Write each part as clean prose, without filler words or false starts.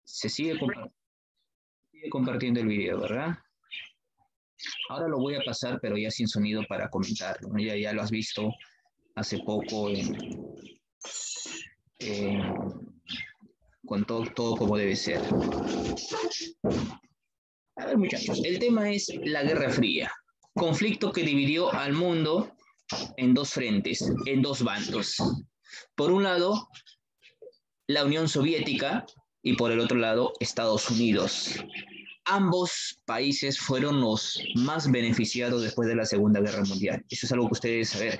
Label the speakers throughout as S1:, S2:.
S1: Se sigue compartiendo el video, ¿verdad? Ahora lo voy a pasar, pero ya sin sonido para comentarlo, ¿no? Ya lo has visto hace poco con todo como debe ser. A ver, muchachos, el tema es la Guerra Fría, conflicto que dividió al mundo en dos frentes, en dos bandos. Por un lado, la Unión Soviética y por el otro lado, Estados Unidos. Ambos países fueron los más beneficiados después de la Segunda Guerra Mundial. Eso es algo que ustedes deben saber.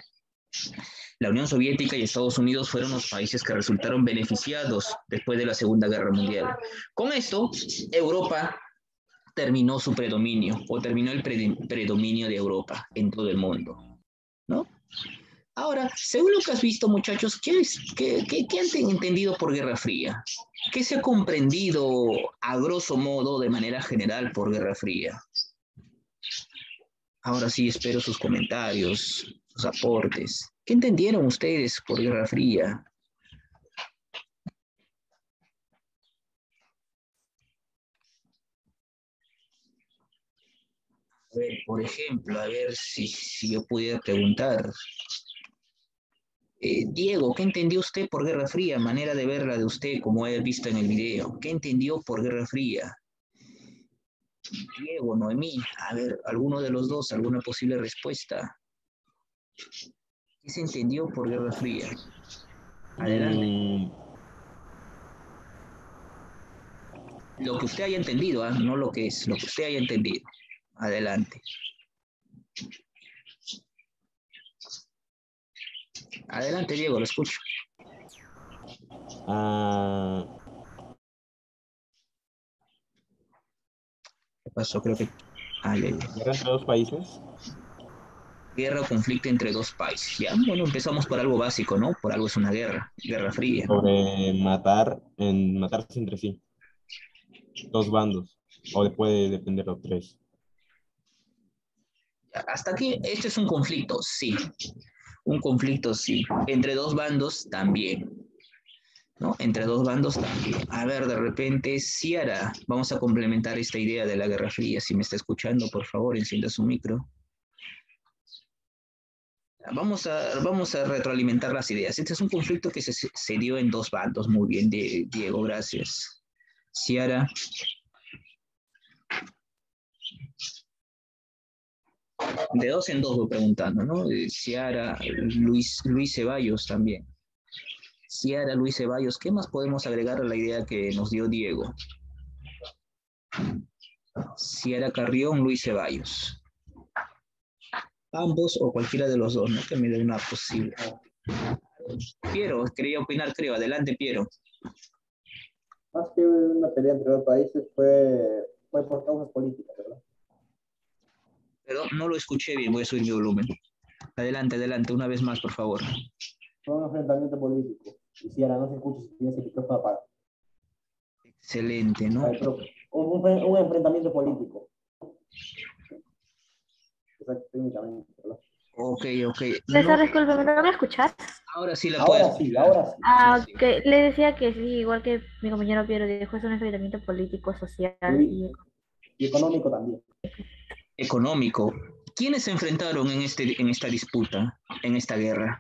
S1: La Unión Soviética y Estados Unidos fueron los países que resultaron beneficiados después de la Segunda Guerra Mundial. Con esto, Europa terminó su predominio, o terminó el predominio de Europa en todo el mundo, ¿no? Ahora, según lo que has visto, muchachos, ¿qué han entendido por Guerra Fría? ¿Qué se ha comprendido a grosso modo, de manera general, por Guerra Fría? Ahora sí, espero sus comentarios, sus aportes. ¿Qué entendieron ustedes por Guerra Fría? A ver, por ejemplo, a ver si yo pudiera preguntar. Diego, ¿qué entendió usted por Guerra Fría? Manera de verla de usted, como he visto en el video. ¿Qué entendió por Guerra Fría? Diego, Noemí, a ver, alguno de los dos, alguna posible respuesta. ¿Qué se entendió por Guerra Fría? Adelante. Lo que usted haya entendido, ¿eh? No lo que es, lo que usted haya entendido. Adelante. Adelante, Diego, lo escucho. ¿Qué pasó? Creo que...
S2: ¿Guerra entre dos países?
S1: Guerra o conflicto entre dos países. Ya, bueno, empezamos por algo básico, ¿no? Por algo es una guerra, Guerra Fría.
S2: Sobre matarse entre sí. Dos bandos. O puede depender de los tres.
S1: Hasta aquí, este es un conflicto, sí. Un conflicto, sí. Entre dos bandos, también. ¿No? Entre dos bandos también. A ver, de repente, Ciara, vamos a complementar esta idea de la Guerra Fría. Si me está escuchando, por favor, encienda su micro. Vamos a retroalimentar las ideas. Este es un conflicto que se dio en dos bandos. Muy bien, Diego, gracias. Ciara. De dos en dos voy preguntando, ¿no? Ciara, Luis Ceballos también. Ciara, Luis Ceballos, ¿qué más podemos agregar a la idea que nos dio Diego? Ciara Carrión, Luis Ceballos. Ambos o cualquiera de los dos, ¿no? Que me dé una posible. Piero, quería opinar, creo. Adelante, Piero.
S3: Más que una pelea entre dos países fue por causas políticas, ¿verdad?
S1: Perdón, no lo escuché bien, voy a subir mi volumen. Adelante, una vez más, por favor.
S3: Fue un enfrentamiento político. Y si ahora no se escucha, si tienes el micrófono apagado.
S1: Excelente, ¿no?
S3: Un enfrentamiento político. Exacto, técnicamente, ¿verdad?
S1: Ok.
S4: César, disculpe, ¿me logra escuchar?
S1: Ahora sí la puedo.
S3: Ahora sí.
S4: Ah, ok. Le decía que sí, igual que mi compañero Piero dijo, es un enfrentamiento político, social y
S3: económico también.
S1: Económico. ¿Quiénes se enfrentaron en esta disputa, en esta guerra?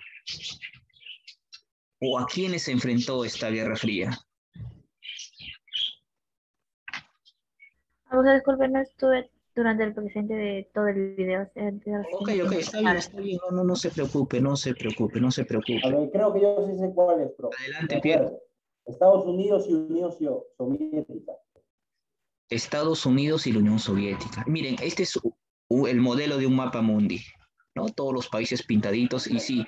S1: ¿O a quiénes se enfrentó esta Guerra Fría?
S4: O sea, disculpe, no estuve durante el presente de todo el video.
S1: Ok, está bien, no se preocupe.
S3: A ver, creo que yo sí sé cuál es, bro.
S1: Adelante, Piero.
S3: Estados Unidos y Unión Soviética.
S1: Estados Unidos y la Unión Soviética. Miren, este es el modelo de un mapa mundi, ¿no? Todos los países pintaditos y sí.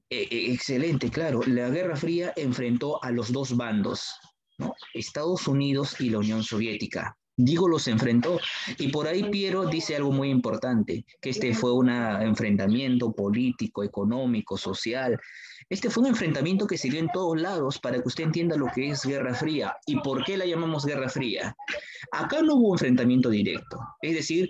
S1: Excelente, claro. La Guerra Fría enfrentó a los dos bandos, ¿no? Estados Unidos y la Unión Soviética. Digo, los enfrentó. Y por ahí Piero dice algo muy importante, que este fue un enfrentamiento político, económico, social. Este fue un enfrentamiento que se dio en todos lados para que usted entienda lo que es Guerra Fría y por qué la llamamos Guerra Fría. Acá no hubo enfrentamiento directo. Es decir,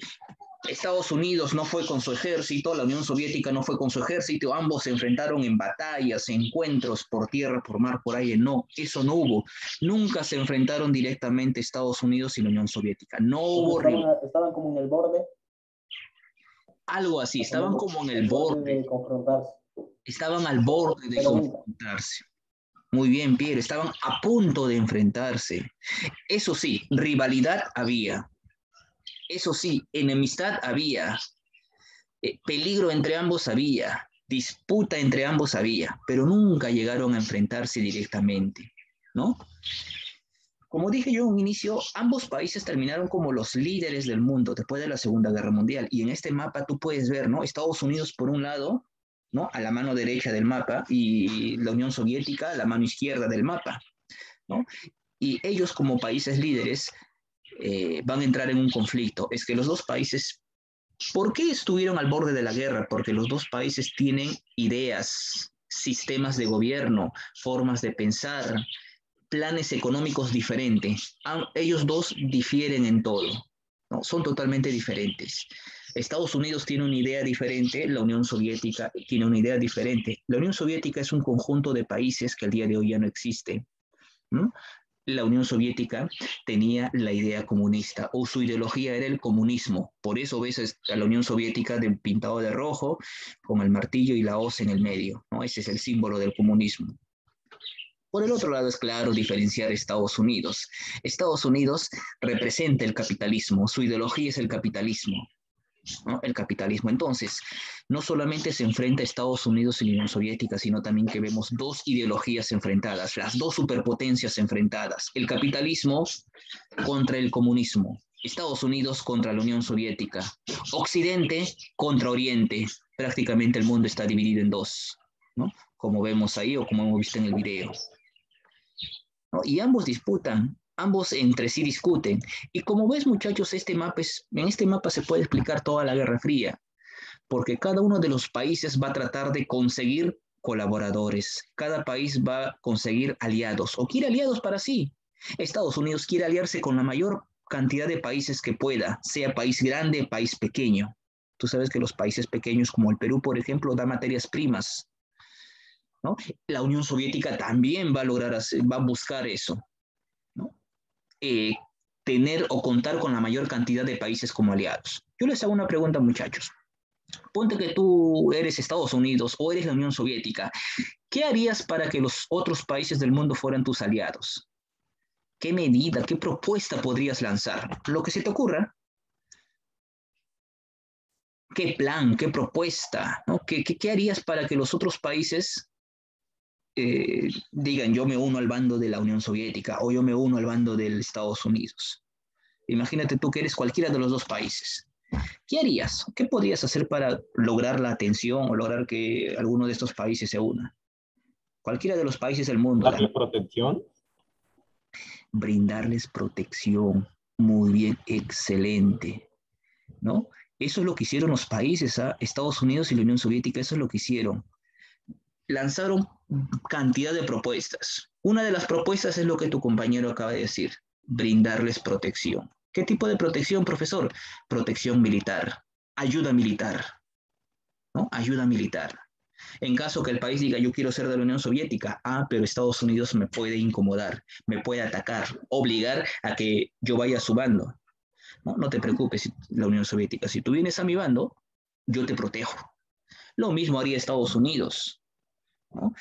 S1: Estados Unidos no fue con su ejército, la Unión Soviética no fue con su ejército, ambos se enfrentaron en batallas, encuentros por tierra, por mar, por aire. No, eso no hubo. Nunca se enfrentaron directamente Estados Unidos y la Unión Soviética. No hubo
S3: estaban como en el borde.
S1: Algo así, estaban como en el borde.
S3: De confrontarse.
S1: Estaban al borde de confrontarse. Muy bien, Pierre, estaban a punto de enfrentarse. Eso sí, rivalidad había. Eso sí, enemistad había, peligro entre ambos había, disputa entre ambos había, pero nunca llegaron a enfrentarse directamente, ¿no? Como dije yo en un inicio, ambos países terminaron como los líderes del mundo después de la Segunda Guerra Mundial. Y en este mapa tú puedes ver, ¿no? Estados Unidos por un lado, ¿no? A la mano derecha del mapa, y la Unión Soviética a la mano izquierda del mapa, ¿no? Y ellos como países líderes van a entrar en un conflicto. Es que los dos países, ¿por qué estuvieron al borde de la guerra? Porque los dos países tienen ideas, sistemas de gobierno, formas de pensar, planes económicos diferentes. Ellos dos difieren en todo, ¿no? Son totalmente diferentes. Estados Unidos tiene una idea diferente, la Unión Soviética tiene una idea diferente. La Unión Soviética es un conjunto de países que al día de hoy ya no existe, ¿no? La Unión Soviética tenía la idea comunista, o su ideología era el comunismo. Por eso ves a la Unión Soviética pintado de rojo, con el martillo y la hoz en el medio, ¿no? Ese es el símbolo del comunismo. Por el otro lado, es claro diferenciar Estados Unidos. Estados Unidos representa el capitalismo, su ideología es el capitalismo, ¿no? El capitalismo. Entonces, no solamente se enfrenta a Estados Unidos y la Unión Soviética, sino también que vemos dos ideologías enfrentadas, las dos superpotencias enfrentadas, el capitalismo contra el comunismo, Estados Unidos contra la Unión Soviética, Occidente contra Oriente. Prácticamente el mundo está dividido en dos, ¿no? Como vemos ahí o como hemos visto en el video, ¿no? Y ambos disputan, ambos entre sí discuten. Y como ves, muchachos, en este mapa se puede explicar toda la Guerra Fría, porque cada uno de los países va a tratar de conseguir colaboradores, cada país va a conseguir aliados, o quiere aliados para sí. Estados Unidos quiere aliarse con la mayor cantidad de países que pueda, sea país grande, país pequeño. Tú sabes que los países pequeños, como el Perú, por ejemplo, da materias primas, ¿no? La Unión Soviética también va a lograr, va a buscar eso, ¿no? Tener o contar con la mayor cantidad de países como aliados. Yo les hago una pregunta, muchachos. Ponte que tú eres Estados Unidos o eres la Unión Soviética. ¿Qué harías para que los otros países del mundo fueran tus aliados? ¿Qué medida, qué propuesta podrías lanzar? Lo que se te ocurra. ¿Qué plan, qué propuesta, ¿no? ¿Qué harías para que los otros países digan, yo me uno al bando de la Unión Soviética o yo me uno al bando de Estados Unidos? Imagínate tú que eres cualquiera de los dos países. ¿Qué harías? ¿Qué podrías hacer para lograr la atención o lograr que alguno de estos países se una? Cualquiera de los países del mundo.
S2: ¿Darle protección?
S1: Brindarles protección. Muy bien, excelente, ¿no? Eso es lo que hicieron los países, ¿eh? Estados Unidos y la Unión Soviética, eso es lo que hicieron. Lanzaron cantidad de propuestas. Una de las propuestas es lo que tu compañero acaba de decir, brindarles protección. ¿Qué tipo de protección, profesor? Protección militar, ayuda militar, ¿no? Ayuda militar. En caso que el país diga, yo quiero ser de la Unión Soviética, pero Estados Unidos me puede incomodar, me puede atacar, obligar a que yo vaya a su bando. No te preocupes, la Unión Soviética, si tú vienes a mi bando, yo te protejo. Lo mismo haría Estados Unidos, ¿no?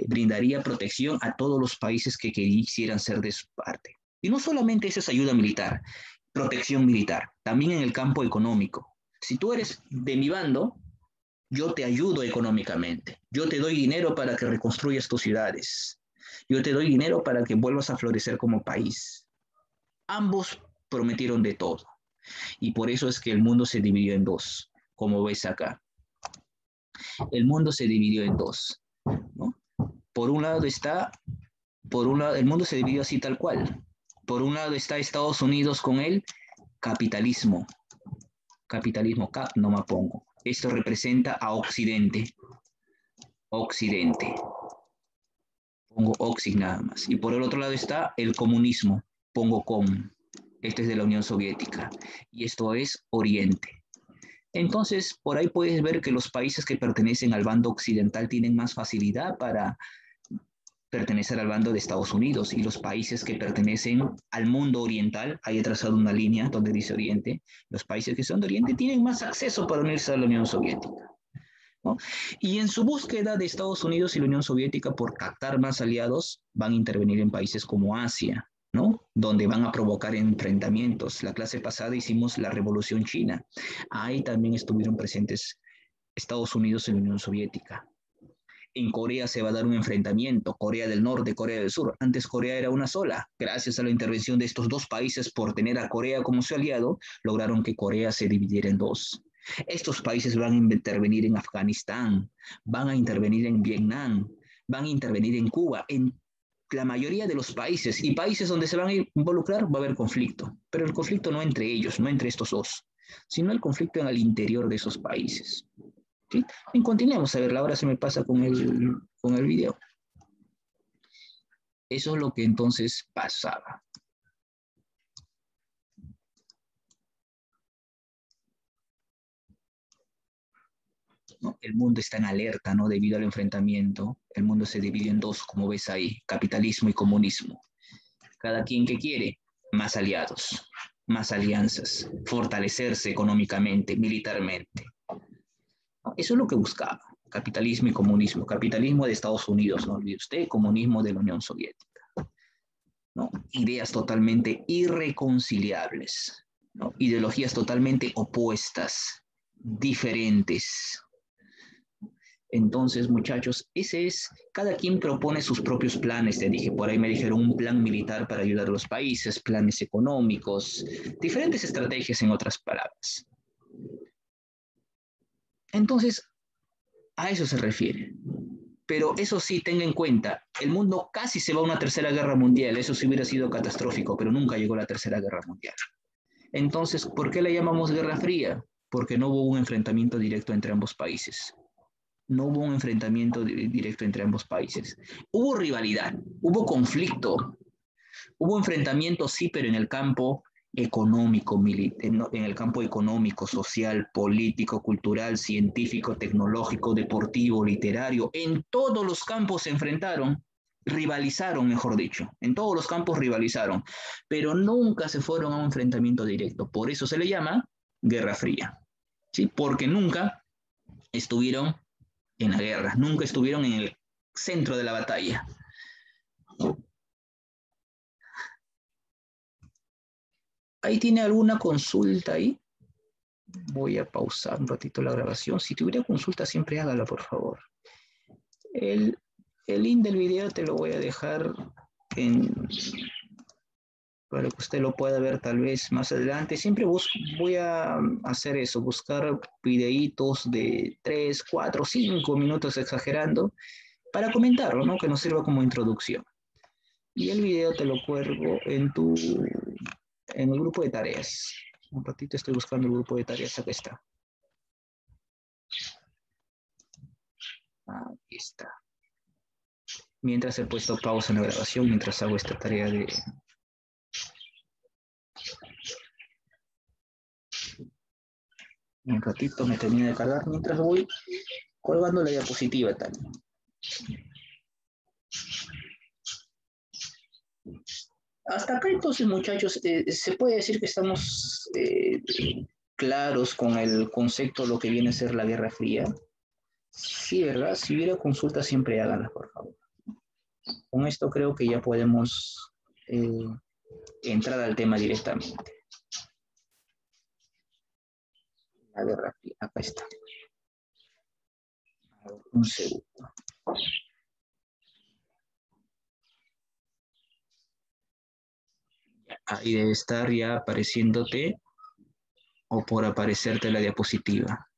S1: Brindaría protección a todos los países que quisieran ser de su parte. Y no solamente eso es ayuda militar, protección militar, también en el campo económico. Si tú eres de mi bando, yo te ayudo económicamente. Yo te doy dinero para que reconstruyas tus ciudades. Yo te doy dinero para que vuelvas a florecer como país. Ambos prometieron de todo. Y por eso es que el mundo se dividió en dos, como ves acá. El mundo se dividió en dos, ¿no? Por un lado, el mundo se dividió así tal cual. Por un lado está Estados Unidos con el capitalismo. Capitalismo, no me pongo. Esto representa a Occidente. Occidente. Pongo Oxid nada más. Y por el otro lado está el comunismo. Pongo com. Este es de la Unión Soviética. Y esto es Oriente. Entonces, por ahí puedes ver que los países que pertenecen al bando occidental tienen más facilidad para pertenecer al bando de Estados Unidos, y los países que pertenecen al mundo oriental, ahí he trazado una línea donde dice Oriente, los países que son de Oriente tienen más acceso para unirse a la Unión Soviética, ¿no? Y en su búsqueda de Estados Unidos y la Unión Soviética por captar más aliados, van a intervenir en países como Asia, ¿no? Donde van a provocar enfrentamientos. La clase pasada hicimos la Revolución China. Ahí también estuvieron presentes Estados Unidos y la Unión Soviética. En Corea se va a dar un enfrentamiento, Corea del Norte, Corea del Sur. Antes Corea era una sola. Gracias a la intervención de estos dos países por tener a Corea como su aliado, lograron que Corea se dividiera en dos. Estos países van a intervenir en Afganistán, van a intervenir en Vietnam, van a intervenir en Cuba, en la mayoría de los países, y países donde se van a involucrar va a haber conflicto, pero el conflicto no entre ellos, no entre estos dos, sino el conflicto en el interior de esos países. ¿Sí? Y continuemos a ver, ahora se me pasa con el video. Eso es lo que entonces pasaba. ¿No? El mundo está en alerta, ¿no? Debido al enfrentamiento. El mundo se divide en dos, como ves ahí, capitalismo y comunismo. Cada quien que quiere, más aliados, más alianzas, fortalecerse económicamente, militarmente. Eso es lo que buscaba, capitalismo y comunismo. Capitalismo de Estados Unidos, no olvide usted, comunismo de la Unión Soviética, ¿no? Ideas totalmente irreconciliables, ¿no? Ideologías totalmente opuestas, diferentes. Entonces, muchachos, ese es, cada quien propone sus propios planes, te dije, por ahí me dijeron un plan militar para ayudar a los países, planes económicos, diferentes estrategias en otras palabras. Entonces, a eso se refiere. Pero eso sí, tenga en cuenta, el mundo casi se va a una tercera guerra mundial, eso sí hubiera sido catastrófico, pero nunca llegó la tercera guerra mundial. Entonces, ¿por qué la llamamos Guerra Fría? Porque no hubo un enfrentamiento directo entre ambos países. No hubo un enfrentamiento directo entre ambos países. Hubo rivalidad, hubo conflicto, hubo enfrentamiento, sí, pero en el campo económico, en el campo económico, social, político, cultural, científico, tecnológico, deportivo, literario. En todos los campos se enfrentaron, rivalizaron, mejor dicho. En todos los campos rivalizaron, pero nunca se fueron a un enfrentamiento directo. Por eso se le llama Guerra Fría, ¿sí? Porque nunca estuvieron en la guerra, nunca estuvieron en el centro de la batalla. ¿Ahí tiene alguna consulta ahí? Voy a pausar un ratito la grabación. Si tuviera consulta, siempre hágala, por favor. El link del video te lo voy a dejar para que usted lo pueda ver tal vez más adelante. Siempre voy a hacer eso, buscar videitos de 3, 4, 5 minutos exagerando para comentarlo, ¿no? Que nos sirva como introducción. Y el video te lo cuelgo en el grupo de tareas. Un ratito estoy buscando el grupo de tareas, acá está. Aquí está. Mientras he puesto pausa en la grabación, mientras hago esta tarea de... Un ratito me termina de cargar mientras voy colgando la diapositiva tal. Hasta acá entonces, muchachos, se puede decir que estamos claros con el concepto de lo que viene a ser la Guerra Fría. Sí, ¿verdad? Si hubiera consultas, siempre háganlas, por favor. Con esto creo que ya podemos entrar al tema directamente. La Guerra Fría, acá está. A ver, un segundo. Ahí debe estar ya apareciéndote o por aparecerte la diapositiva.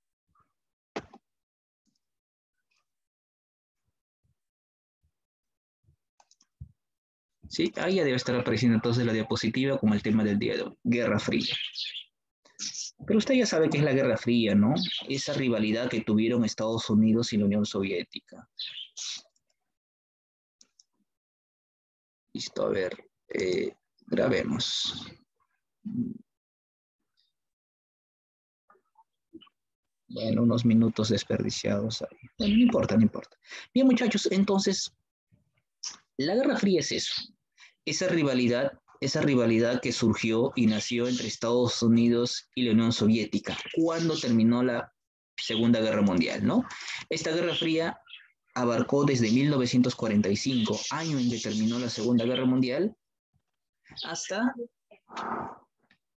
S1: Sí, ahí ya debe estar apareciendo entonces la diapositiva como el tema del día de hoy, Guerra Fría. Pero usted ya sabe qué es la Guerra Fría, ¿no? Esa rivalidad que tuvieron Estados Unidos y la Unión Soviética. Listo, a ver, grabemos. Bueno, unos minutos desperdiciados ahí. Bueno, no importa, no importa. Bien, muchachos, entonces, la Guerra Fría es eso. Esa rivalidad que surgió y nació entre Estados Unidos y la Unión Soviética cuando terminó la Segunda Guerra Mundial, ¿no? Esta Guerra Fría abarcó desde 1945, año en que terminó la Segunda Guerra Mundial, hasta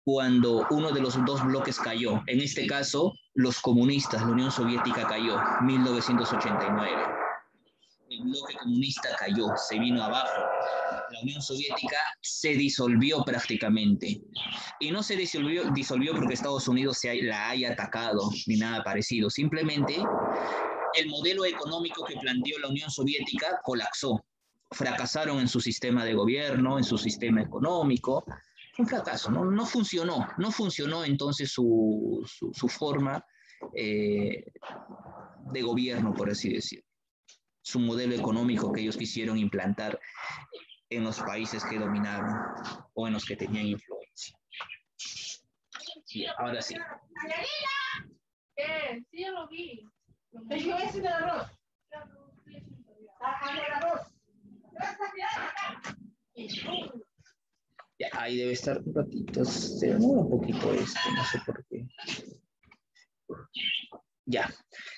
S1: cuando uno de los dos bloques cayó. En este caso, los comunistas, la Unión Soviética cayó, 1989. El bloque comunista cayó, se vino abajo. La Unión Soviética se disolvió prácticamente. Y no se disolvió porque Estados Unidos la haya atacado, ni nada parecido. Simplemente el modelo económico que planteó la Unión Soviética colapsó. Fracasaron en su sistema de gobierno, en su sistema económico. Fue un fracaso, no funcionó entonces su forma de gobierno, por así decirlo. Su modelo económico que ellos quisieron implantar en los países que dominaron o en los que tenían influencia. Bien, ahora sí.
S5: Sí, yo lo vi. Yo ese del arroz.
S1: Ya, ahí debe estar un ratito. Se demora un poquito esto, no sé por qué. Ya,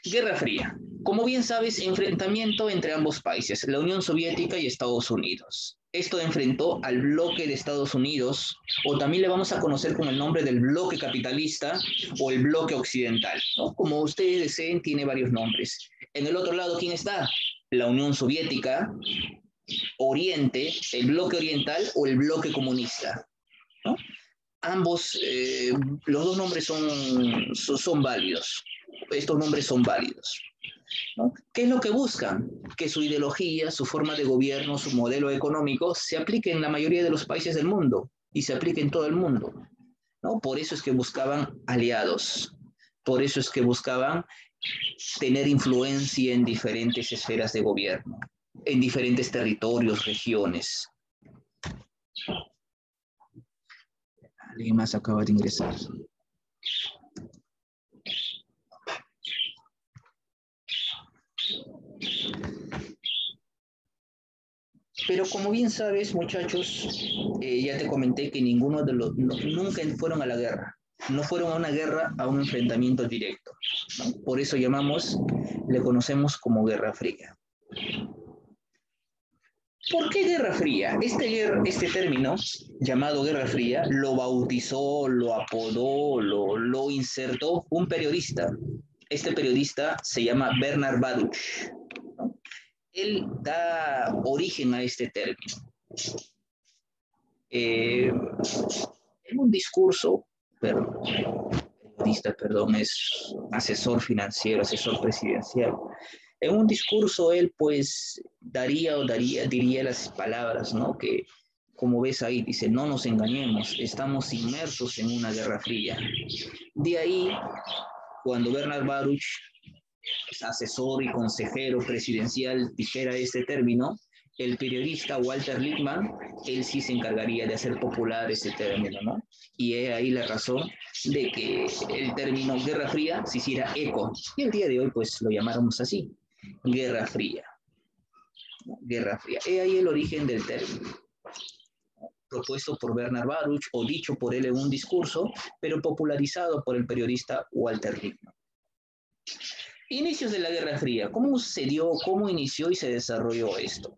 S1: Guerra Fría. Como bien sabes, enfrentamiento entre ambos países, la Unión Soviética y Estados Unidos. Esto enfrentó al bloque de Estados Unidos, o también le vamos a conocer con el nombre del bloque capitalista o el bloque occidental, ¿no? Como ustedes deseen, tiene varios nombres. En el otro lado, ¿quién está? La Unión Soviética, Oriente, el bloque oriental o el bloque comunista, ¿no? Ambos, los dos nombres son válidos. Estos nombres son válidos, ¿no? ¿Qué es lo que buscan? Que su ideología, su forma de gobierno, su modelo económico se aplique en la mayoría de los países del mundo y se aplique en todo el mundo, ¿no? Por eso es que buscaban aliados, por eso es que buscaban tener influencia en diferentes esferas de gobierno, en diferentes territorios, regiones. Alguien más acaba de ingresar. Pero como bien sabes, muchachos, ya te comenté que ninguno de los nunca fueron a la guerra. No fueron a una guerra, a un enfrentamiento directo, ¿no? Por eso le conocemos como Guerra Fría. ¿Por qué Guerra Fría? Este término llamado Guerra Fría lo bautizó, lo apodó, lo insertó un periodista. Este periodista se llama Bernard Baruch, ¿no? Él da origen a este término. En un discurso, es asesor financiero, asesor presidencial. En un discurso él pues diría las palabras, ¿no? Que como ves ahí, dice, no nos engañemos, estamos inmersos en una guerra fría. De ahí, cuando Bernard Baruch, asesor y consejero presidencial, dijera este término, el periodista Walter Lippmann, él sí se encargaría de hacer popular ese término, ¿no? Y es ahí la razón de que el término Guerra Fría se hiciera eco. Y el día de hoy, pues, lo llamáramos así, Guerra Fría. Guerra Fría. Es ahí el origen del término, propuesto por Bernard Baruch o dicho por él en un discurso, pero popularizado por el periodista Walter Lippmann. Inicios de la Guerra Fría. ¿Cómo sucedió, cómo inició y se desarrolló esto?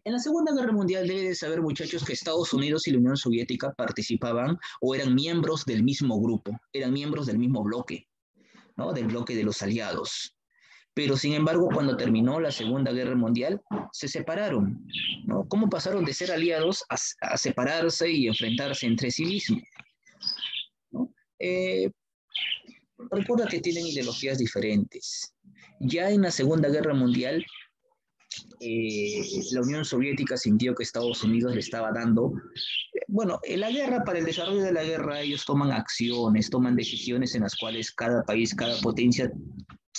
S1: En la Segunda Guerra Mundial deben de saber, muchachos, que Estados Unidos y la Unión Soviética participaban o eran miembros del mismo grupo, eran miembros del mismo bloque, ¿no? Del bloque de los aliados. Pero, sin embargo, cuando terminó la Segunda Guerra Mundial, se separaron, ¿no? ¿Cómo pasaron de ser aliados a separarse y enfrentarse entre sí mismos, ¿no? Recuerda que tienen ideologías diferentes. Ya en la Segunda Guerra Mundial, la Unión Soviética sintió que Estados Unidos le estaba dando, bueno, en la guerra, para el desarrollo de la guerra, ellos toman acciones, toman decisiones en las cuales cada país, cada potencia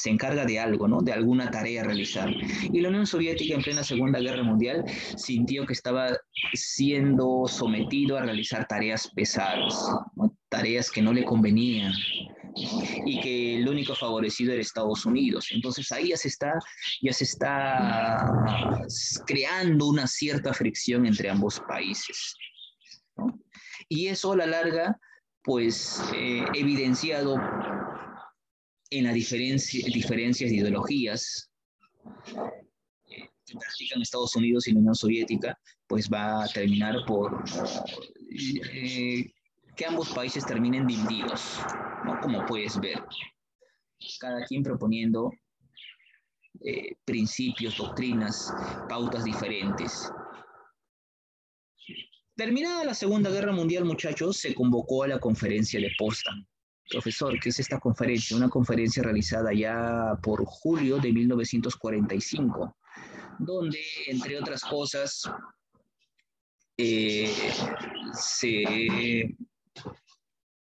S1: se encarga de algo, ¿no? De alguna tarea a realizar. Y la Unión Soviética en plena Segunda Guerra Mundial sintió que estaba siendo sometido a realizar tareas pesadas, ¿no? Tareas que no le convenían y que el único favorecido era Estados Unidos. Entonces ahí ya se está creando una cierta fricción entre ambos países, ¿no? Y eso a la larga, pues, evidenciado en las diferencias de ideologías que practican Estados Unidos y la Unión Soviética, pues va a terminar por que ambos países terminen divididos, ¿no? Como puedes ver, cada quien proponiendo principios, doctrinas, pautas diferentes. Terminada la Segunda Guerra Mundial, muchachos, se convocó a la conferencia de Potsdam. Profesor, ¿qué es esta conferencia? Una conferencia realizada ya por julio de 1945, donde, entre otras cosas,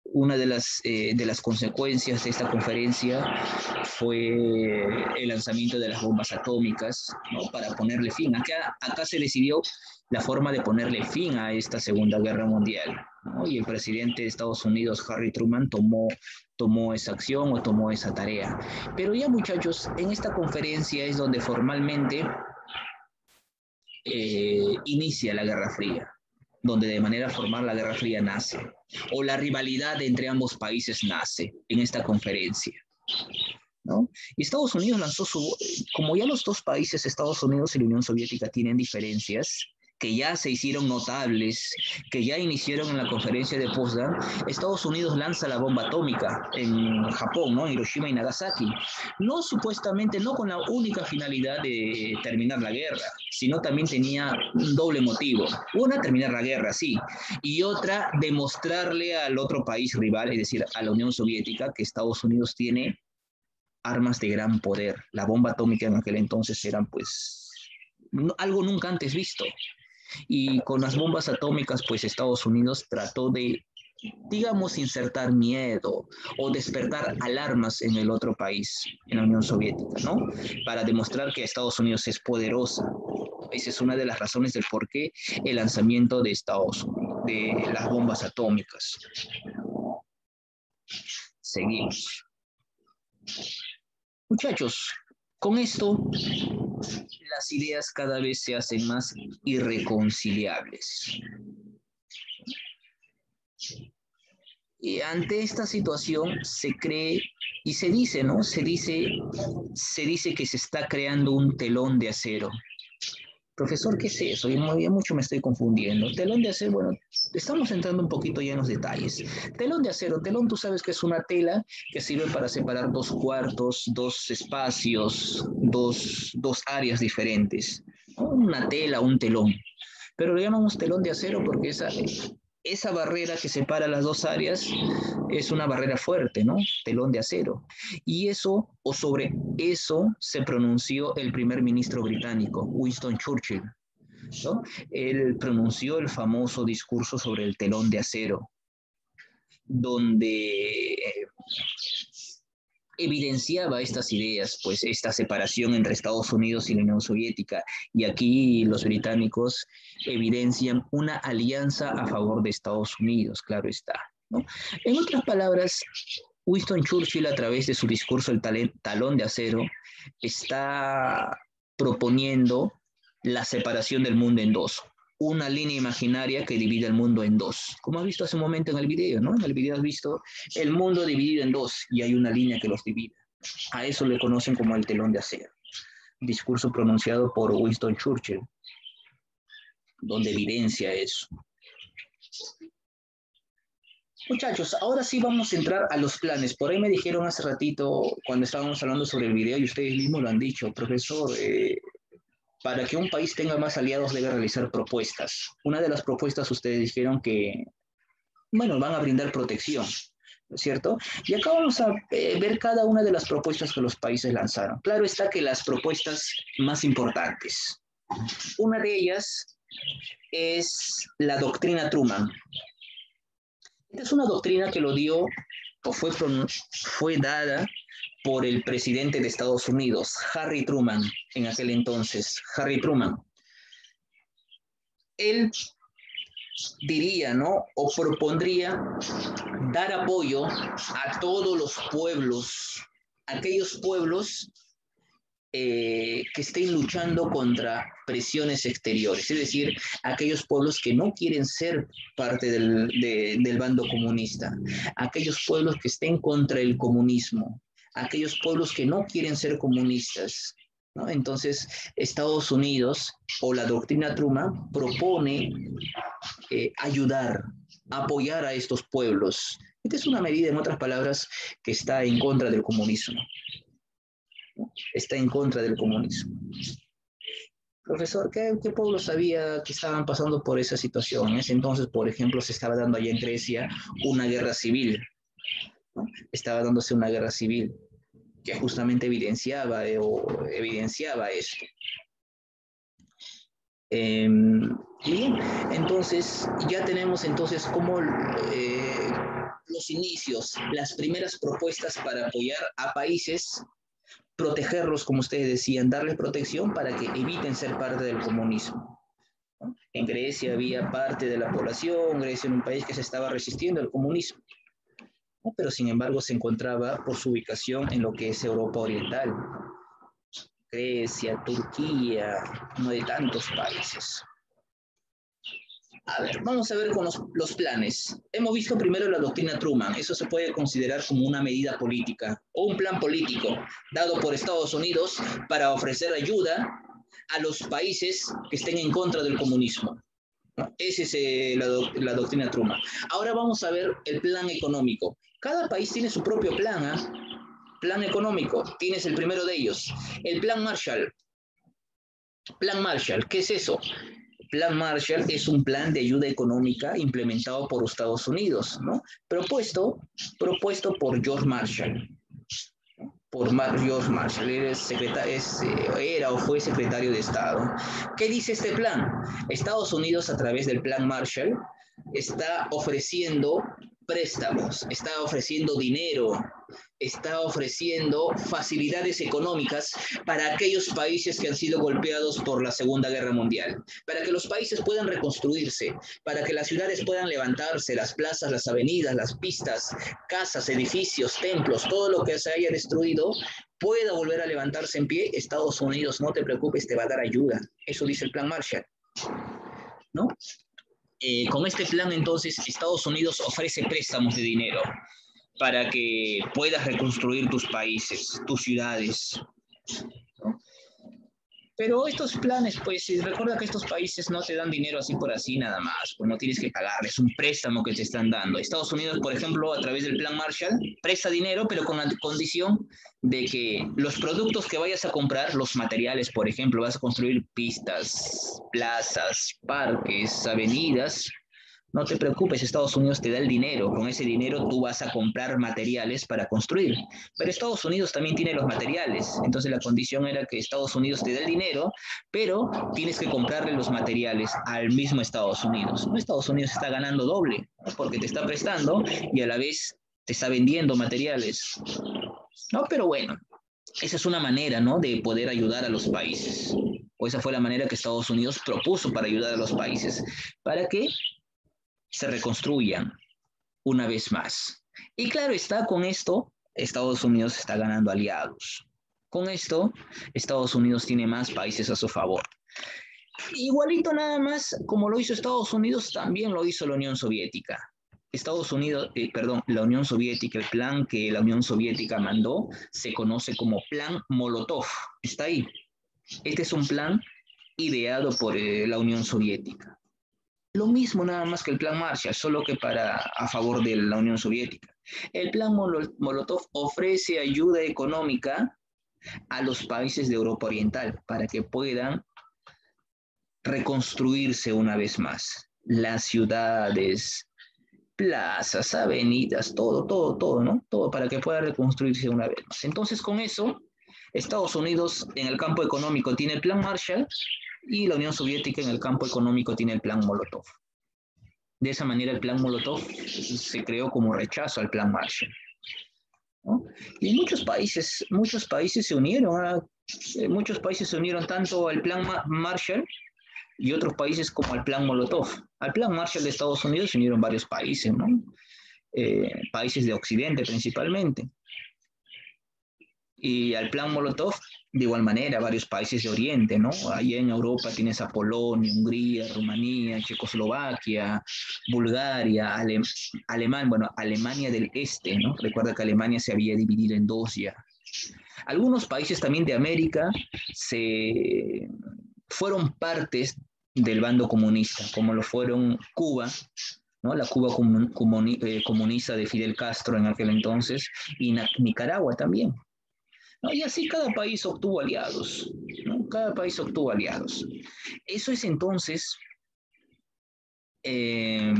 S1: una de las consecuencias de esta conferencia fue el lanzamiento de las bombas atómicas, ¿no? Para ponerle fin. Acá se decidió la forma de ponerle fin a esta Segunda Guerra Mundial, ¿no? Y el presidente de Estados Unidos, Harry Truman, tomó esa acción o tomó esa tarea. Pero ya, muchachos, en esta conferencia es donde formalmente inicia la Guerra Fría, donde de manera formal la Guerra Fría nace, o la rivalidad entre ambos países nace en esta conferencia, ¿no? Y Estados Unidos lanzó como ya los dos países, Estados Unidos y la Unión Soviética, tienen diferencias que ya se hicieron notables, que ya iniciaron en la conferencia de Potsdam. Estados Unidos lanza la bomba atómica en Japón, ¿no? En Hiroshima y Nagasaki. No supuestamente, no con la única finalidad de terminar la guerra, sino también tenía un doble motivo. Una, terminar la guerra, sí, y otra, demostrarle al otro país rival, es decir, a la Unión Soviética, que Estados Unidos tiene armas de gran poder. La bomba atómica en aquel entonces era, pues, algo nunca antes visto. Y con las bombas atómicas, pues Estados Unidos trató de, digamos, insertar miedo o despertar alarmas en el otro país, en la Unión Soviética, ¿no? Para demostrar que Estados Unidos es poderosa. Esa es una de las razones del por qué el lanzamiento de Estados Unidos, de las bombas atómicas. Seguimos. Muchachos, con esto las ideas cada vez se hacen más irreconciliables. Y ante esta situación se cree y se dice, ¿no? Se dice que se está creando un telón de acero. Profesor, ¿qué es eso? Ya mucho me estoy confundiendo. Telón de acero, bueno, estamos entrando un poquito ya en los detalles. Telón de acero, telón, tú sabes que es una tela que sirve para separar dos cuartos, dos espacios, dos áreas diferentes. Una tela, un telón. Pero lo llamamos telón de acero porque esa barrera que separa las dos áreas es una barrera fuerte, ¿no? Telón de acero. Y eso, o sobre eso, se pronunció el primer ministro británico, Winston Churchill, ¿no? Él pronunció el famoso discurso sobre el telón de acero, donde evidenciaba estas ideas, pues esta separación entre Estados Unidos y la Unión Soviética, y aquí los británicos evidencian una alianza a favor de Estados Unidos, claro está, ¿no? En otras palabras, Winston Churchill, a través de su discurso El talón de acero, está proponiendo la separación del mundo en dos. Una línea imaginaria que divide el mundo en dos. Como has visto hace un momento en el video, ¿no? En el video has visto el mundo dividido en dos y hay una línea que los divide. A eso le conocen como el telón de acero. Discurso pronunciado por Winston Churchill, donde evidencia eso. Muchachos, ahora sí vamos a entrar a los planes. Por ahí me dijeron hace ratito, cuando estábamos hablando sobre el video, y ustedes mismos lo han dicho, profesor, para que un país tenga más aliados debe realizar propuestas. Una de las propuestas ustedes dijeron que, bueno, van a brindar protección, ¿no es cierto? Y acá vamos a ver cada una de las propuestas que los países lanzaron. Claro está que las propuestas más importantes. Una de ellas es la doctrina Truman. Esta es una doctrina que lo dio o fue dada por el presidente de Estados Unidos, Harry Truman, en aquel entonces, Harry Truman. Él diría, ¿no? O propondría dar apoyo a todos los pueblos, aquellos pueblos que estén luchando contra presiones exteriores, es decir, aquellos pueblos que no quieren ser parte del bando comunista, aquellos pueblos que estén contra el comunismo, aquellos pueblos que no quieren ser comunistas, ¿no? Entonces, Estados Unidos o la doctrina Truman propone ayudar, apoyar a estos pueblos. Esta es una medida, en otras palabras, que está en contra del comunismo. Está en contra del comunismo. Profesor, ¿qué pueblo sabía que estaban pasando por esa situación? En ese entonces, por ejemplo, se estaba dando allá en Grecia una guerra civil, ¿no? Estaba dándose una guerra civil que justamente evidenciaba esto. Bien, entonces ya tenemos entonces como los inicios, las primeras propuestas para apoyar a países, protegerlos, como ustedes decían, darles protección para que eviten ser parte del comunismo, ¿no? En Grecia había parte de la población, Grecia era un país que se estaba resistiendo al comunismo, ¿no? Pero sin embargo se encontraba por su ubicación en lo que es Europa Oriental, Grecia, Turquía, uno de tantos países. A ver, vamos a ver con los planes. Hemos visto primero la doctrina Truman. Eso se puede considerar como una medida política o un plan político dado por Estados Unidos para ofrecer ayuda a los países que estén en contra del comunismo. Esa es la doctrina Truman. Ahora vamos a ver el plan económico. Cada país tiene su propio plan, ¿eh? Plan económico. Tienes el primero de ellos. El plan Marshall. Plan Marshall, ¿qué es eso? Plan Marshall es un plan de ayuda económica implementado por Estados Unidos, ¿no? Propuesto por George Marshall. George Marshall, era o fue secretario de Estado. ¿Qué dice este plan? Estados Unidos, a través del plan Marshall, está ofreciendo préstamos, está ofreciendo dinero, está ofreciendo facilidades económicas para aquellos países que han sido golpeados por la Segunda Guerra Mundial, para que los países puedan reconstruirse, para que las ciudades puedan levantarse, las plazas, las avenidas, las pistas, casas, edificios, templos, todo lo que se haya destruido pueda volver a levantarse en pie. Estados Unidos, no te preocupes, te va a dar ayuda. Eso dice el plan Marshall, ¿no? Con este plan, entonces, Estados Unidos ofrece préstamos de dinero para que puedas reconstruir tus países, tus ciudades, ¿no? Pero estos planes, pues, recuerda que estos países no te dan dinero así por así nada más, pues no tienes que pagarles, un préstamo que te están dando. Estados Unidos, por ejemplo, a través del plan Marshall, presta dinero, pero con la condición de que los productos que vayas a comprar, los materiales, por ejemplo, vas a construir pistas, plazas, parques, avenidas. No te preocupes, Estados Unidos te da el dinero. Con ese dinero tú vas a comprar materiales para construir. Pero Estados Unidos también tiene los materiales. Entonces la condición era que Estados Unidos te da el dinero, pero tienes que comprarle los materiales al mismo Estados Unidos. No, Estados Unidos está ganando doble, ¿no? Porque te está prestando y a la vez te está vendiendo materiales, ¿no? Pero bueno, esa es una manera, ¿no?, de poder ayudar a los países. O esa fue la manera que Estados Unidos propuso para ayudar a los países. ¿Para qué? Se reconstruyan una vez más. Y claro está, con esto, Estados Unidos está ganando aliados. Con esto, Estados Unidos tiene más países a su favor. Igualito nada más, como lo hizo Estados Unidos, también lo hizo la Unión Soviética. La Unión Soviética, el plan que la Unión Soviética mandó, se conoce como Plan Molotov. Está ahí. Este es un plan ideado por la Unión Soviética. Lo mismo nada más que el plan Marshall, solo que a favor de la Unión Soviética. El plan Molotov ofrece ayuda económica a los países de Europa Oriental para que puedan reconstruirse una vez más. Las ciudades, plazas, avenidas, todo, ¿no? Todo para que pueda reconstruirse una vez más. Entonces, con eso, Estados Unidos en el campo económico tiene el plan Marshall y la Unión Soviética en el campo económico tiene el plan Molotov. De esa manera el plan Molotov se creó como rechazo al plan Marshall. ¿no? Y muchos países se unieron, muchos países se unieron tanto al Plan Marshall y otros países como al Plan Molotov. Al Plan Marshall de Estados Unidos se unieron varios países, ¿no? Países de Occidente principalmente. Y al Plan Molotov, de igual manera, varios países de Oriente, ¿no? Allá en Europa tienes a Polonia, Hungría, Rumanía, Checoslovaquia, Bulgaria, Alemania del Este, ¿no? Recuerda que Alemania se había dividido en dos ya. Algunos países también de América fueron partes del bando comunista, como lo fueron Cuba, ¿no? La Cuba comunista de Fidel Castro en aquel entonces, y Nicaragua también, ¿no? Y así cada país obtuvo aliados, ¿no? Cada país obtuvo aliados. Eso es entonces el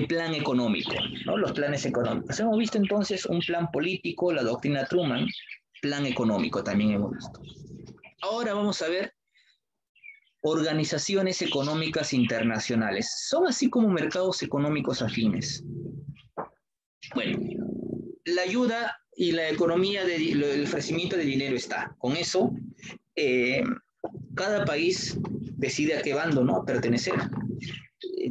S1: plan económico, ¿no? Los planes económicos. Hemos visto entonces un plan político, la doctrina Truman, plan económico también hemos visto. Ahora vamos a ver organizaciones económicas internacionales. Son así como mercados económicos afines. Bueno, la ayuda y la economía, el ofrecimiento de dinero está. Con eso, cada país decide a qué bando, ¿no?, pertenecer.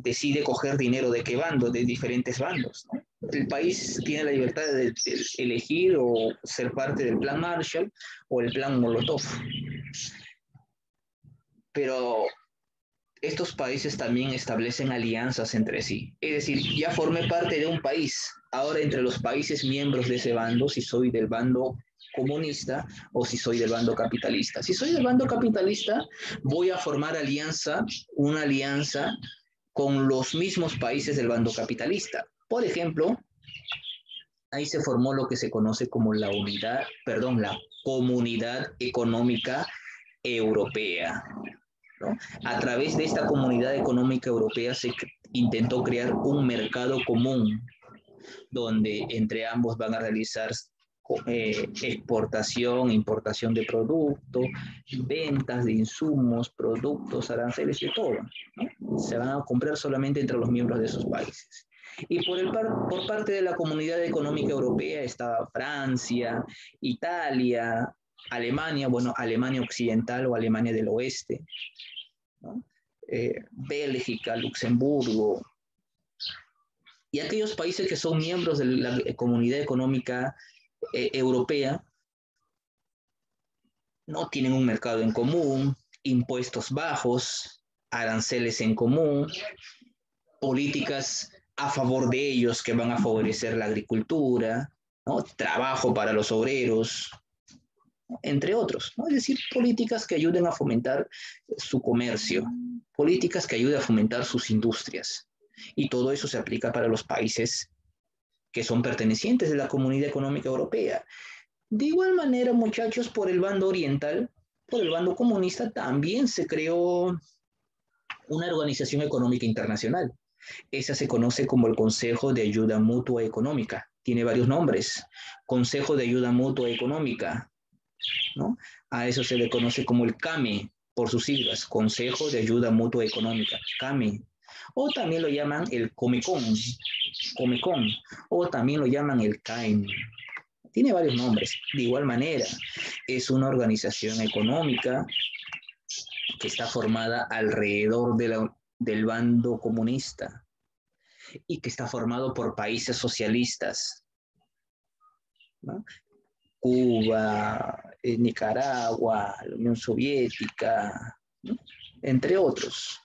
S1: Decide coger dinero de qué bando, de diferentes bandos, ¿no? El país tiene la libertad de elegir o ser parte del Plan Marshall o el Plan Molotov. Pero estos países también establecen alianzas entre sí. Es decir, ya formé parte de un país. Ahora, entre los países miembros de ese bando, si soy del bando comunista o si soy del bando capitalista. Si soy del bando capitalista, voy a formar una alianza con los mismos países del bando capitalista. Por ejemplo, ahí se formó lo que se conoce como la Comunidad Económica Europea, ¿no? A través de esta Comunidad Económica Europea se intentó crear un mercado común donde entre ambos van a realizar exportación, importación de productos, ventas de insumos, productos, aranceles, de todo, ¿no? Se van a comprar solamente entre los miembros de esos países. Y por parte de la Comunidad Económica Europea está Francia, Italia, Alemania, bueno, Alemania Occidental o Alemania del Oeste, ¿no? Bélgica, Luxemburgo, y aquellos países que son miembros de la Comunidad Económica Europea no tienen un mercado en común, impuestos bajos, aranceles en común, políticas a favor de ellos que van a favorecer la agricultura, ¿no?, trabajo para los obreros, entre otros, ¿no? Es decir, políticas que ayuden a fomentar su comercio, políticas que ayuden a fomentar sus industrias. Y todo eso se aplica para los países que son pertenecientes de la Comunidad Económica Europea. De igual manera, muchachos, por el bando oriental, por el bando comunista, también se creó una organización económica internacional. Esa se conoce como el Consejo de Ayuda Mutua Económica. Tiene varios nombres. Consejo de Ayuda Mutua Económica, ¿no? A eso se le conoce como el CAME, por sus siglas, Consejo de Ayuda Mutua Económica, CAME. O también lo llaman el Comecon, o también lo llaman el CAEM. Tiene varios nombres. De igual manera, es una organización económica que está formada alrededor del bando comunista y que está formado por países socialistas, ¿no? Cuba, Nicaragua, la Unión Soviética, ¿no?, entre otros,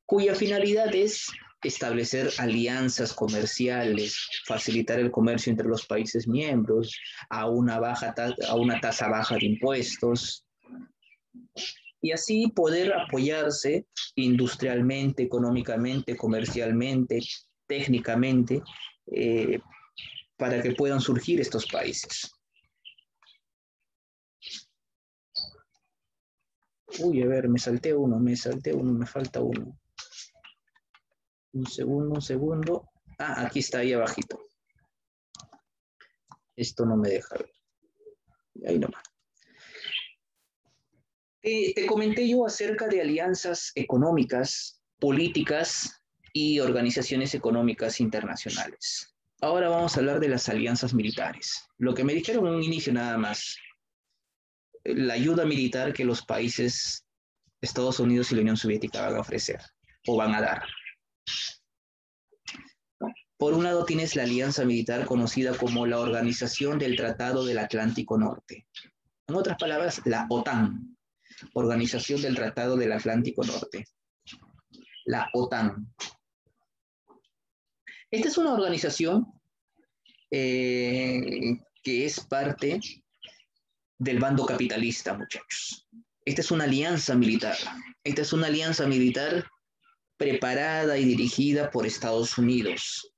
S1: cuya finalidad es establecer alianzas comerciales, facilitar el comercio entre los países miembros a una tasa baja de impuestos, y así poder apoyarse industrialmente, económicamente, comercialmente, técnicamente, para que puedan surgir estos países. Uy, a ver, me salté uno, me falta uno. Un segundo. Ah, aquí está, ahí abajito. Esto no me deja ver. Ahí nomás. Te comenté yo acerca de alianzas económicas, políticas y organizaciones económicas internacionales. Ahora vamos a hablar de las alianzas militares. Lo que me dijeron en un inicio nada más, la ayuda militar que los países Estados Unidos y la Unión Soviética van a ofrecer o van a dar. Por un lado tienes la alianza militar conocida como la Organización del Tratado del Atlántico Norte. En otras palabras, la OTAN, Organización del Tratado del Atlántico Norte. La OTAN. Esta es una organización que es parte del bando capitalista, muchachos. Esta es una alianza militar. Esta es una alianza militar preparada y dirigida por Estados Unidos,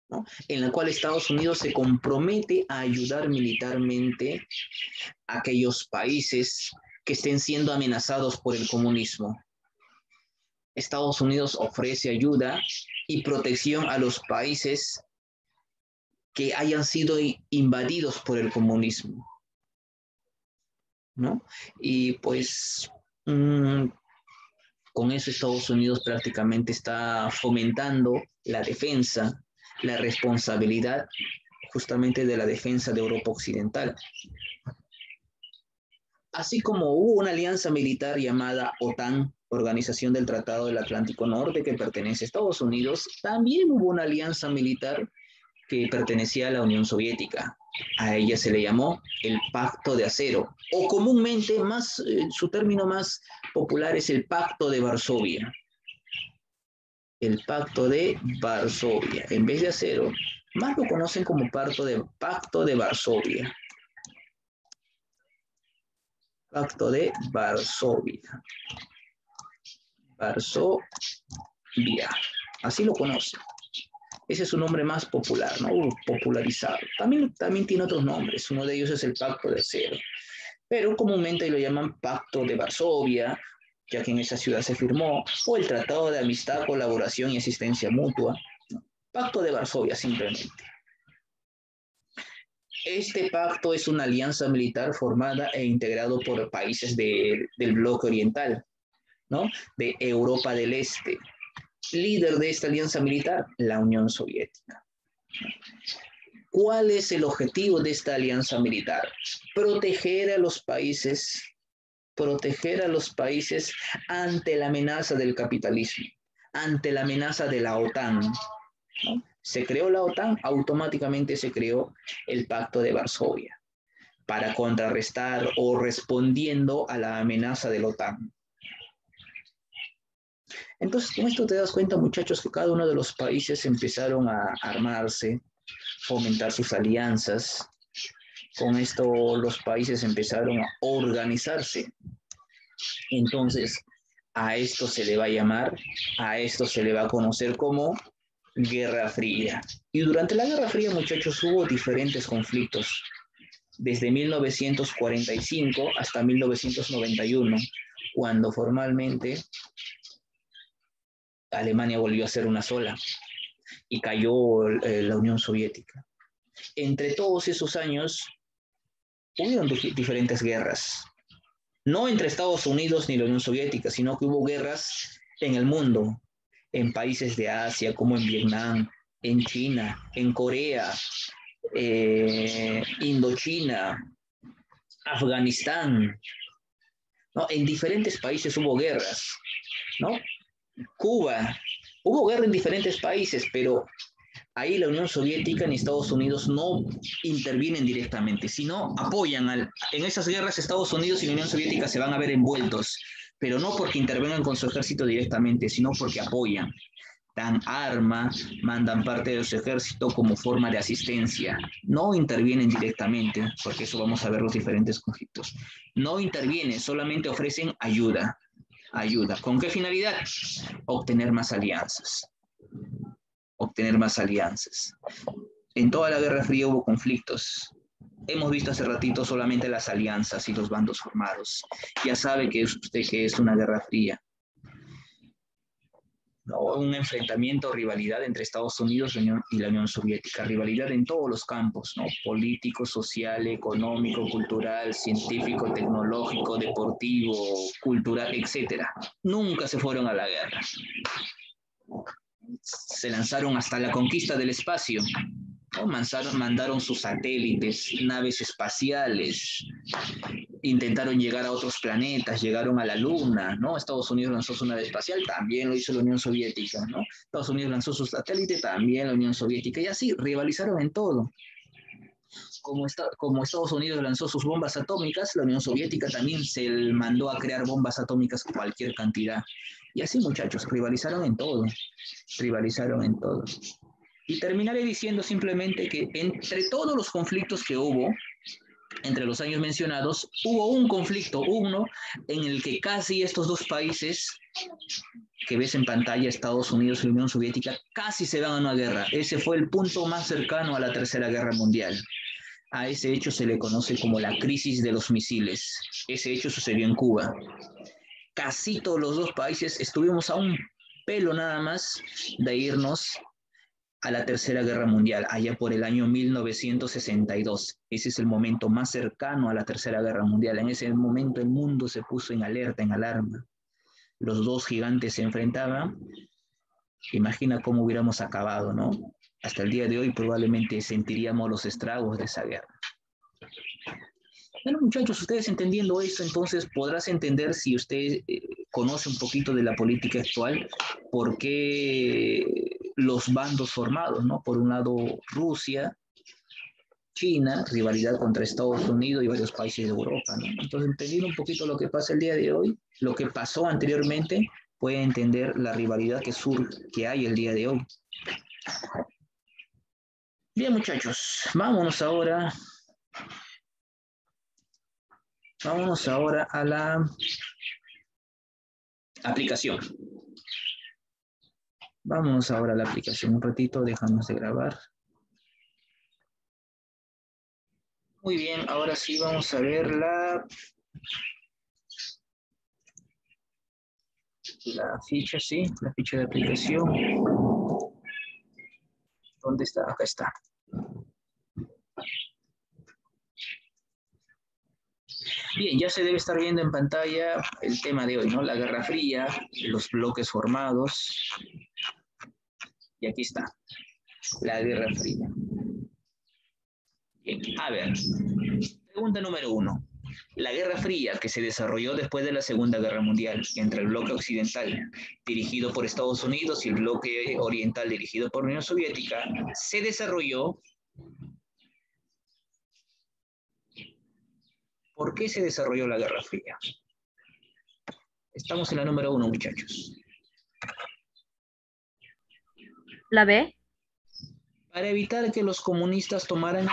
S1: ¿no? En la cual Estados Unidos se compromete a ayudar militarmente a aquellos países que estén siendo amenazados por el comunismo. Estados Unidos ofrece ayuda y protección a los países que hayan sido invadidos por el comunismo, ¿no? Y pues con eso Estados Unidos prácticamente está fomentando la defensa, la responsabilidad justamente de la defensa de Europa Occidental. Así como hubo una alianza militar llamada OTAN, Organización del Tratado del Atlántico Norte, que pertenece a Estados Unidos, también hubo una alianza militar que pertenecía a la Unión Soviética. A ella se le llamó el Pacto de Acero, o comúnmente su término más popular es el Pacto de Varsovia. El Pacto de Varsovia. En vez de acero, más lo conocen como Pacto de Varsovia. Pacto de Varsovia. Varsovia. Así lo conocen. Ese es su nombre más popular, ¿no? Popularizado. También tiene otros nombres. Uno de ellos es el Pacto de Acero. Pero comúnmente lo llaman Pacto de Varsovia, ya que en esa ciudad se firmó, o el Tratado de Amistad, Colaboración y Asistencia Mutua. Pacto de Varsovia, simplemente. Este pacto es una alianza militar formada e integrado por países del bloque oriental, ¿no? De Europa del Este. Líder de esta alianza militar, la Unión Soviética. ¿Cuál es el objetivo de esta alianza militar? Proteger a los países ante la amenaza del capitalismo, ante la amenaza de la OTAN, ¿no? Se creó la OTAN, automáticamente se creó el Pacto de Varsovia para contrarrestar o respondiendo a la amenaza de la OTAN. Entonces, con esto te das cuenta, muchachos, que cada uno de los países empezaron a armarse, fomentar sus alianzas. Con esto los países empezaron a organizarse. Entonces, a esto se le va a conocer como Guerra Fría. Y durante la Guerra Fría, muchachos, hubo diferentes conflictos. Desde 1945 hasta 1991, cuando formalmente Alemania volvió a ser una sola y cayó la Unión Soviética. Entre todos esos años, hubieron diferentes guerras. No entre Estados Unidos ni la Unión Soviética, sino que hubo guerras en el mundo, en países de Asia, como en Vietnam, en China, en Corea, Indochina, Afganistán, ¿no? En diferentes países hubo guerras, ¿no? Cuba, hubo guerra en diferentes países, pero ahí la Unión Soviética ni Estados Unidos no intervienen directamente, sino apoyan. En esas guerras Estados Unidos y la Unión Soviética se van a ver envueltos, pero no porque intervengan con su ejército directamente, sino porque apoyan. Dan armas, mandan parte de su ejército como forma de asistencia. No intervienen directamente, porque eso vamos a ver los diferentes conflictos. No intervienen, solamente ofrecen ayuda. Ayuda. ¿Con qué finalidad? Obtener más alianzas. Obtener más alianzas. En toda la Guerra Fría hubo conflictos. Hemos visto hace ratito solamente las alianzas y los bandos formados. Ya sabe que usted que es una Guerra Fría. ¿No? Un enfrentamiento, rivalidad entre Estados Unidos y la Unión Soviética. Rivalidad en todos los campos, ¿no? Político, social, económico, cultural, científico, tecnológico, deportivo, cultural, etc. Nunca se fueron a la guerra. Se lanzaron hasta la conquista del espacio. ¿no? Mandaron sus satélites, naves espaciales, intentaron llegar a otros planetas, llegaron a la Luna, ¿no? Estados Unidos lanzó su nave espacial, también lo hizo la Unión Soviética, ¿no? Estados Unidos lanzó su satélite, también la Unión Soviética, y así rivalizaron en todo. Como Estados Unidos lanzó sus bombas atómicas, la Unión Soviética también se mandó a crear bombas atómicas cualquier cantidad. Y así, muchachos, rivalizaron en todo, rivalizaron en todo. Y terminaré diciendo simplemente que entre todos los conflictos que hubo, entre los años mencionados, hubo un conflicto, uno, en el que casi estos dos países que ves en pantalla, Estados Unidos y la Unión Soviética, casi se van a una guerra. Ese fue el punto más cercano a la Tercera Guerra Mundial. A ese hecho se le conoce como la crisis de los misiles. Ese hecho sucedió en Cuba. Casi todos los dos países estuvimos a un pelo nada más de irnos a la Tercera Guerra Mundial, allá por el año 1962. Ese es el momento más cercano a la Tercera Guerra Mundial. En ese momento el mundo se puso en alerta, en alarma. Los dos gigantes se enfrentaban. Imagina cómo hubiéramos acabado, ¿no? Hasta el día de hoy probablemente sentiríamos los estragos de esa guerra. Bueno, muchachos, ustedes entendiendo eso, entonces podrás entender, si usted conoce un poquito de la política actual, por qué los bandos formados, ¿no? Por un lado, Rusia, China, rivalidad contra Estados Unidos y varios países de Europa, ¿no? Entonces, entendiendo un poquito lo que pasa el día de hoy, lo que pasó anteriormente, puede entender la rivalidad que hay el día de hoy. Bien, muchachos, vámonos ahora a la aplicación. Vámonos ahora a la aplicación. Un ratito, dejamos de grabar. Muy bien, ahora sí vamos a ver la ficha, sí, la ficha de aplicación. ¿Dónde está? Acá está. Bien, ya se debe estar viendo en pantalla el tema de hoy, ¿no? La Guerra Fría, los bloques formados. Y aquí está, la Guerra Fría. Bien, a ver, pregunta número 1. La Guerra Fría, que se desarrolló después de la Segunda Guerra Mundial entre el bloque occidental, dirigido por Estados Unidos, y el bloque oriental, dirigido por la Unión Soviética, se desarrolló. ¿Por qué se desarrolló la Guerra Fría? Estamos en la número 1, muchachos.
S4: ¿La B?
S1: Para evitar que los comunistas tomaran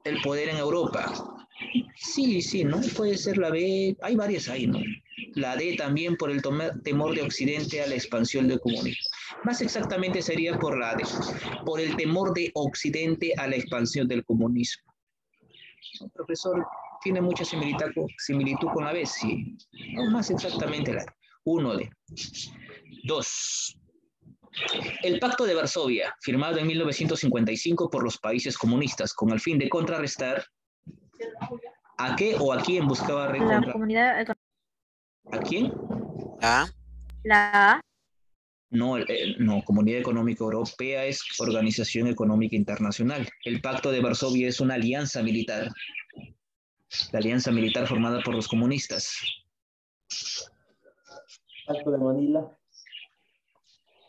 S1: el poder en Europa. Sí, ¿no? Puede ser la B, hay varias ahí, ¿no? La D también, por el temor de Occidente a la expansión del comunismo. Más exactamente sería por la D, por el temor de Occidente a la expansión del comunismo. El profesor tiene mucha similitud con la B, sí. No, más exactamente la D. 1D. 2. El Pacto de Varsovia, firmado en 1955 por los países comunistas, con el fin de contrarrestar ¿a qué o a quién buscaba
S4: La comunidad.
S1: ¿A quién?
S4: La A.
S1: No, no, Comunidad Económica Europea es Organización Económica Internacional. El Pacto de Varsovia es una alianza militar. La alianza militar formada por los comunistas.
S3: Pacto de Manila.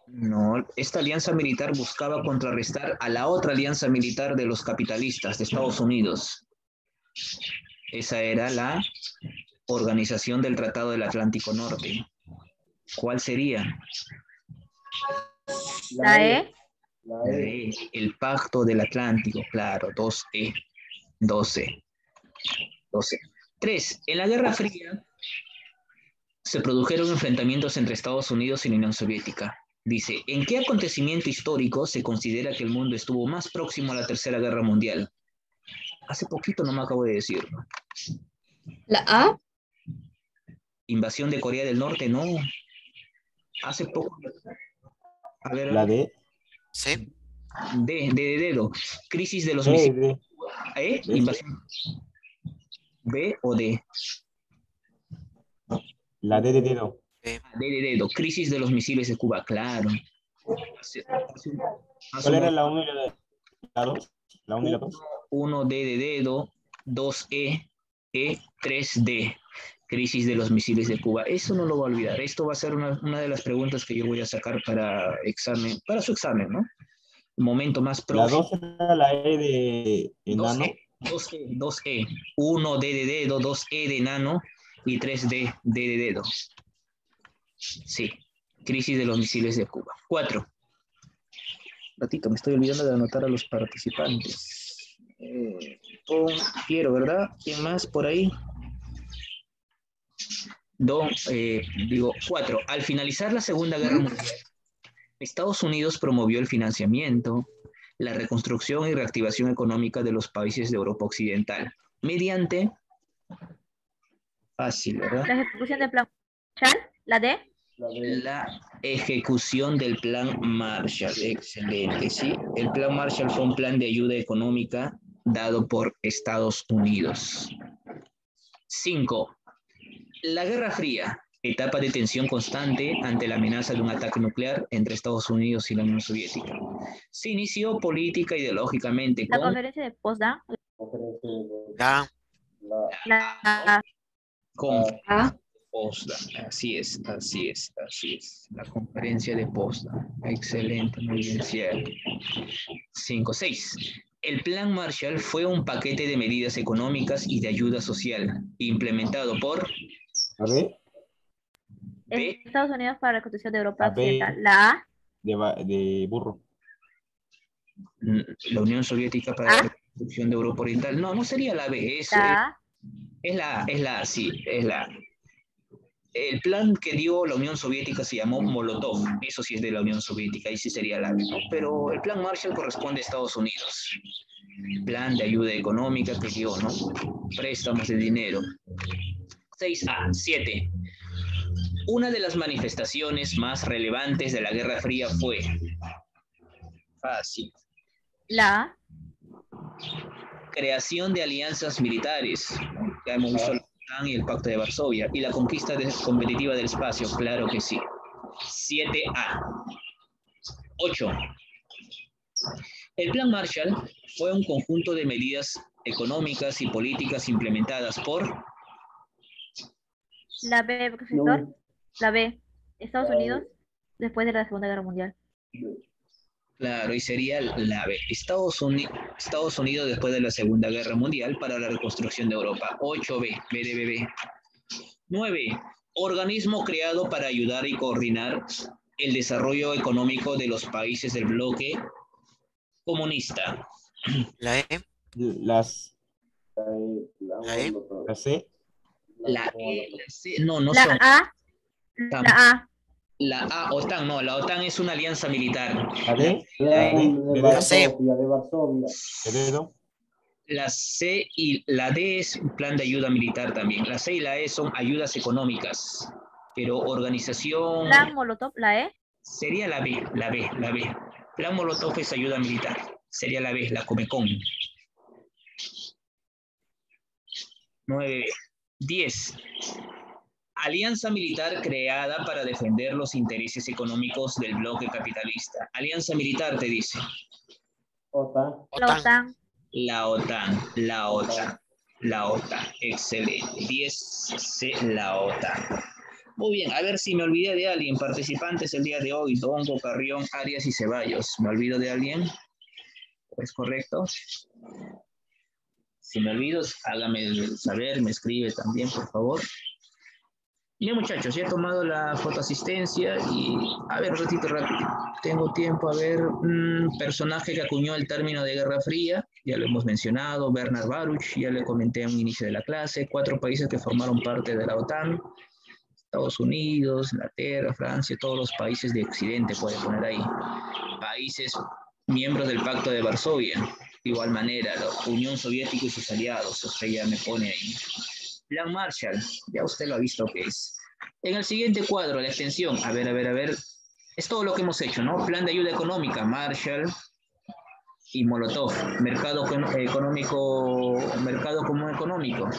S1: No, esta alianza militar buscaba contrarrestar a la otra alianza militar de los capitalistas de Estados Unidos. Esa era la Organización del Tratado del Atlántico Norte. ¿Cuál sería?
S4: La E.
S3: La E.
S1: El Pacto del Atlántico, claro, 2E. 12. 3. En la Guerra Fría se produjeron enfrentamientos entre Estados Unidos y la Unión Soviética. Dice, ¿en qué acontecimiento histórico se considera que el mundo estuvo más próximo a la Tercera Guerra Mundial? Hace poquito no me acabo de decirlo.
S6: La A.
S1: Invasión de Corea del Norte, no. Hace poco. A ver.
S2: La D.
S7: Sí.
S1: De dedo. Crisis de los misiles.
S2: D.
S1: Invasión. ¿B o D?
S2: La D de dedo.
S1: D de dedo. Crisis de los misiles de Cuba, claro.
S2: ¿Cuál era la 1 y 2? La 1 y la 2.
S1: 1D de dedo, 2E, 3D. Crisis de los misiles de Cuba. Eso no lo va a olvidar. Esto va a ser una de las preguntas que yo voy a sacar para su examen, ¿no? Un momento más
S2: La
S1: próximo.
S2: 2 era la E de enano.
S1: 2E. 1D de dedo, 2E de enano y 3D de dedo. Sí. Crisis de los misiles de Cuba. 4. Ratito, me estoy olvidando de anotar a los participantes. Quiero, ¿verdad? ¿Quién más por ahí? 4. Al finalizar la Segunda Guerra Mundial, Estados Unidos promovió el financiamiento, la reconstrucción y reactivación económica de los países de Europa Occidental mediante, fácil, ¿verdad?
S4: La ejecución del plan Marshall, la D.
S1: La ejecución del plan Marshall. Excelente, sí. El plan Marshall fue un plan de ayuda económica dado por Estados Unidos. 5. La Guerra Fría, etapa de tensión constante ante la amenaza de un ataque nuclear entre Estados Unidos y la Unión Soviética. Se inició política e ideológicamente
S4: La
S1: con
S4: conferencia de Potsdam,
S6: La
S4: la
S1: Potsdam. Así es. La conferencia de Potsdam. Excelente, muy bien, cierto. 5. 6. El Plan Marshall fue un paquete de medidas económicas y de ayuda social implementado por
S2: A ver,
S1: B,
S4: Estados Unidos para la reconstrucción de Europa
S2: A, B.
S4: Occidental. La A.
S2: de burro.
S1: la Unión Soviética para la reconstrucción de Europa Oriental. No, no sería la B,
S4: La A.
S1: es la A, sí, es la A. El plan que dio la Unión Soviética se llamó Molotov, eso sí es de la Unión Soviética, ahí sí sería la B, ¿no? Pero el plan Marshall corresponde a Estados Unidos. Plan de ayuda económica que dio, ¿no? Préstamos de dinero. 6A, 7. Una de las manifestaciones más relevantes de la Guerra Fría fue fácil.
S4: La A.
S1: Creación de alianzas militares. Ya hemos visto la OTAN y el Pacto de Varsovia. Y la conquista competitiva del espacio, claro que sí. 7A. 8. El Plan Marshall fue un conjunto de medidas económicas y políticas implementadas por
S4: La B, profesor. La B. Estados Unidos después de la Segunda Guerra Mundial.
S1: Claro, y sería la B. Estados Unidos después de la Segunda Guerra Mundial para la reconstrucción de Europa. 8B, B de bebé. 9. Organismo creado para ayudar y coordinar el desarrollo económico de los países del bloque comunista.
S6: E.
S2: Las,
S6: La E.
S2: la C.
S1: La E, la C, no son.
S4: La A. La A.
S1: La A, OTAN, no, la OTAN es una alianza militar.
S2: La D.
S6: La C.
S3: De Varsovia.
S2: De dedo.
S1: La C y la D es un plan de ayuda militar también. La C y la E son ayudas económicas, pero organización
S4: Plan Molotov, la E.
S1: sería la B. Plan Molotov es ayuda militar. Sería la B, la Comecon. 9. 10. Alianza militar creada para defender los intereses económicos del bloque capitalista. Alianza militar, te dice.
S3: OTAN.
S4: La OTAN.
S1: La OTAN. Excelente. 10C, la OTAN. Muy bien, a ver si me olvidé de alguien. Participantes el día de hoy, Dongo, Carrión, Arias y Ceballos. ¿Me olvido de alguien? ¿Es correcto? Si me olvido, hágame saber, me escribe también, por favor. Bien, muchachos, ya he tomado la fotoasistencia y, a ver, ratito, tengo tiempo, a ver, personaje que acuñó el término de Guerra Fría, ya lo hemos mencionado, Bernard Baruch, ya le comenté a un inicio de la clase, 4 países que formaron parte de la OTAN, Estados Unidos, Inglaterra, Francia, todos los países de Occidente, puede poner ahí, países miembros del Pacto de Varsovia, de igual manera, la Unión Soviética y sus aliados, usted ya me pone ahí. Plan Marshall, ya usted lo ha visto que es. En el siguiente cuadro, la extensión, a ver, es todo lo que hemos hecho, ¿no? Plan de ayuda económica, Marshall y Molotov, mercado común económico,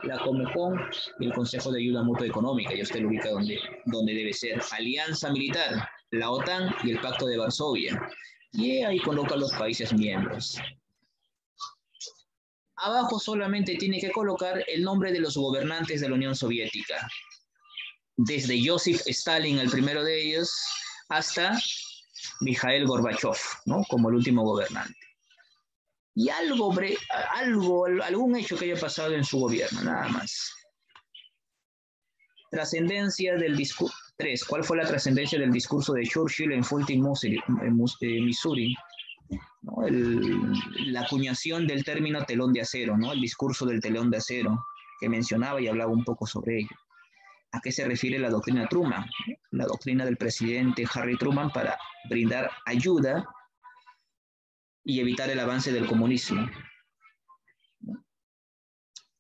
S1: la Comecon y el Consejo de Ayuda Mutua Económica, ya usted lo ubica donde debe ser. Alianza militar, la OTAN y el Pacto de Varsovia. Y ahí coloca los países miembros. Abajo solamente tiene que colocar el nombre de los gobernantes de la Unión Soviética. Desde Joseph Stalin, el primero de ellos, hasta Mikhail Gorbachev, ¿no? Como el último gobernante. Y algún hecho que haya pasado en su gobierno, nada más. Trascendencia del discurso. 3. ¿Cuál fue la trascendencia del discurso de Churchill en Fulton, Missouri? ¿No? La acuñación del término telón de acero, ¿no? El discurso del telón de acero que mencionaba y hablaba un poco sobre ello. ¿A qué se refiere la doctrina Truman? La doctrina del presidente Harry Truman para brindar ayuda y evitar el avance del comunismo.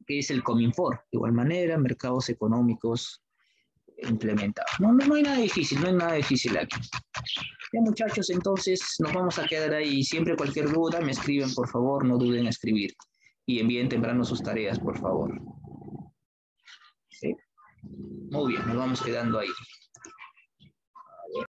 S1: ¿Qué es el Cominfor? De igual manera, mercados económicos implementados. No hay nada difícil, no hay nada difícil aquí. Ya, muchachos, entonces nos vamos a quedar ahí. Siempre cualquier duda me escriben, por favor, no duden en escribir. Y envíen temprano sus tareas, por favor. ¿Sí? Muy bien, nos vamos quedando ahí.